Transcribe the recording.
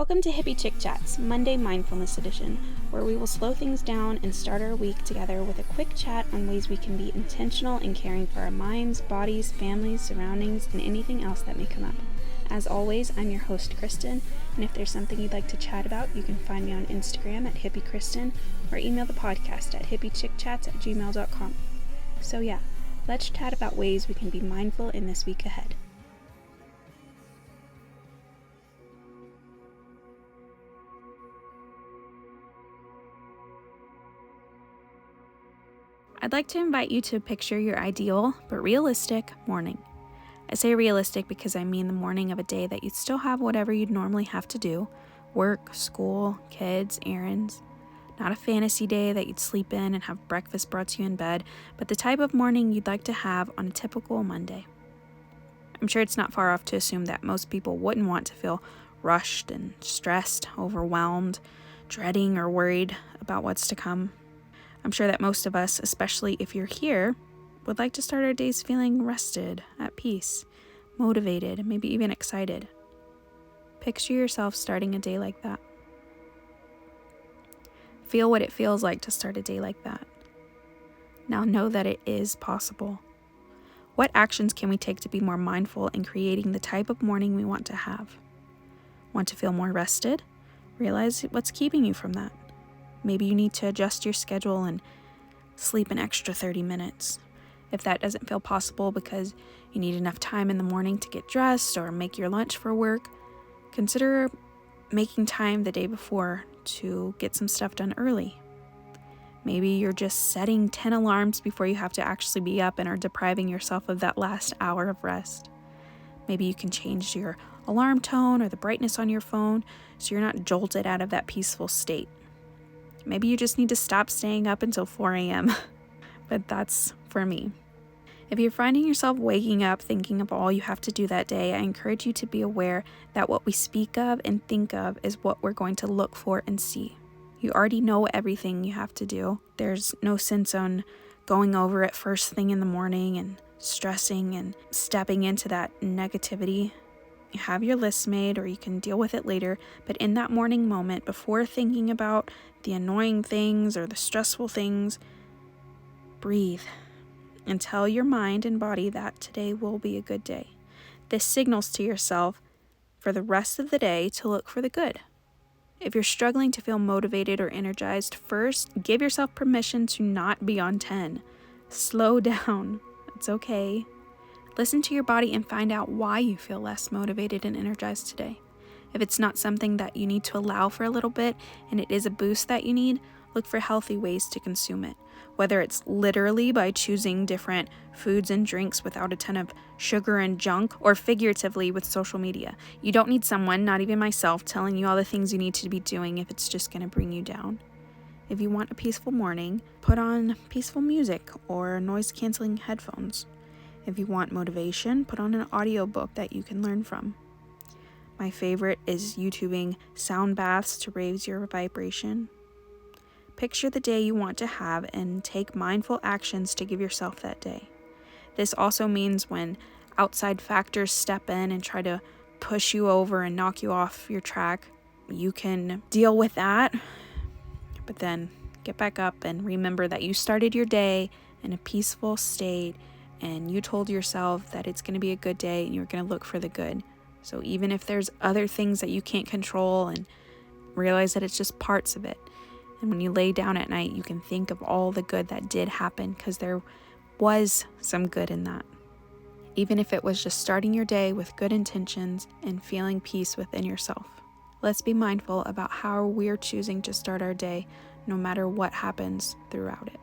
Welcome to Hippie Chick Chats, Monday Mindfulness Edition, where we will slow things down and start our week together with a quick chat on ways we can be intentional in caring for our minds, bodies, families, surroundings, and anything else that may come up. As always, I'm your host, Kristen, and if there's something you'd like to chat about, you can find me on Instagram at hippiekristen or email the podcast at hippiechickchats@gmail.com. So yeah, let's chat about ways we can be mindful in this week ahead. I'd like to invite you to picture your ideal, but realistic, morning. I say realistic because I mean the morning of a day that you'd still have whatever you'd normally have to do: work, school, kids, errands. Not a fantasy day that you'd sleep in and have breakfast brought to you in bed, but the type of morning you'd like to have on a typical Monday. I'm sure it's not far off to assume that most people wouldn't want to feel rushed and stressed, overwhelmed, dreading or worried about what's to come. I'm sure that most of us, especially if you're here, would like to start our days feeling rested, at peace, motivated, maybe even excited. Picture yourself starting a day like that. Feel what it feels like to start a day like that. Now know that it is possible. What actions can we take to be more mindful in creating the type of morning we want to have? Want to feel more rested? Realize what's keeping you from that. Maybe you need to adjust your schedule and sleep an extra 30 minutes. If that doesn't feel possible because you need enough time in the morning to get dressed or make your lunch for work, consider making time the day before to get some stuff done early. Maybe you're just setting 10 alarms before you have to actually be up and are depriving yourself of that last hour of rest. Maybe you can change your alarm tone or the brightness on your phone so you're not jolted out of that peaceful state. Maybe you just need to stop staying up until 4 a.m., but that's for me. If you're finding yourself waking up thinking of all you have to do that day, I encourage you to be aware that what we speak of and think of is what we're going to look for and see. You already know everything you have to do. There's no sense on going over it first thing in the morning and stressing and stepping into that negativity. You have your list made, or you can deal with it later, but in that morning moment, before thinking about the annoying things or the stressful things, breathe and tell your mind and body that today will be a good day. This signals to yourself for the rest of the day to look for the good. If you're struggling to feel motivated or energized, first, give yourself permission to not be on 10. Slow down. It's okay. Listen to your body and find out why you feel less motivated and energized today. If it's not something that you need to allow for a little bit and it is a boost that you need, look for healthy ways to consume it. Whether it's literally by choosing different foods and drinks without a ton of sugar and junk, or figuratively with social media. You don't need someone, not even myself, telling you all the things you need to be doing if it's just going to bring you down. If you want a peaceful morning, put on peaceful music or noise-canceling headphones. If you want motivation, put on an audiobook that you can learn from. My favorite is YouTubing sound baths to raise your vibration. Picture the day you want to have and take mindful actions to give yourself that day. This also means when outside factors step in and try to push you over and knock you off your track, you can deal with that, but then get back up and remember that you started your day in a peaceful state and you told yourself that it's going to be a good day and you're going to look for the good. So even if there's other things that you can't control, and realize that it's just parts of it. And when you lay down at night, you can think of all the good that did happen, because there was some good in that. Even if it was just starting your day with good intentions and feeling peace within yourself. Let's be mindful about how we're choosing to start our day, no matter what happens throughout it.